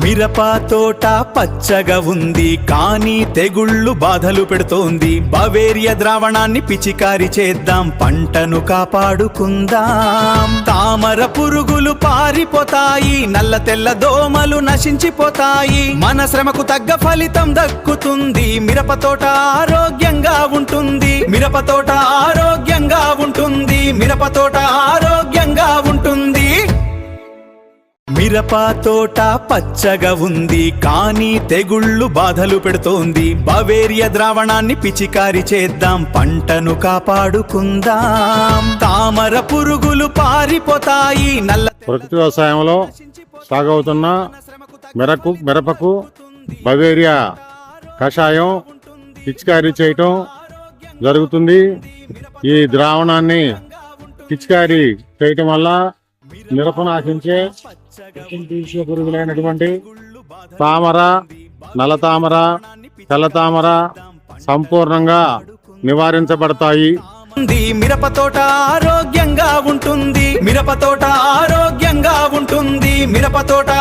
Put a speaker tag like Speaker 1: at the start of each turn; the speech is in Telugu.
Speaker 1: మిరప తోట పచ్చగా ఉంది కానీ తెగుళ్ళు బాధలు పెడుతోంది. బవేరియా ద్రావణాన్ని పిచికారి చేద్దాం, పంటను కాపాడుకుందాం. తామర పురుగులు పారిపోతాయి, నల్ల తెల్ల దోమలు నశించిపోతాయి. మన శ్రమకు తగ్గ ఫలితం దక్కుతుంది. మిరప తోట ఆరోగ్యంగా ఉంటుంది, మిరప తోట ఆరోగ్యంగా ఉంటుంది, మిరప తోట ఆరోగ్యంగా ఉంటుంది. మిరప తోట పచ్చగా ఉంది కానీ తెగుళ్ళు బాధలు పెడుతోంది. బవేరియా ద్రావణాన్ని పిచికారి చేద్దాం, పంటను కాపాడుకుందాం. తామర పురుగులు పారిపోతాయి, నల్ల.
Speaker 2: ప్రకృతి వ్యవసాయంలో సాగవుతున్న మిరపకు బవేరియా కషాయం పిచికారీ చేయటం జరుగుతుంది. ఈ ద్రావణాన్ని పిచికారీ చేయటం వల్ల మిరపను ఆశించే పురుగులైనటువంటి తామర, నల్ల తామర, తెల్ల తామర సంపూర్ణంగా నివారించబడతాయి.
Speaker 1: మిరప తోట ఆరోగ్యంగా ఉంటుంది, మిరప తోట ఆరోగ్యంగా ఉంటుంది, మిరప తోట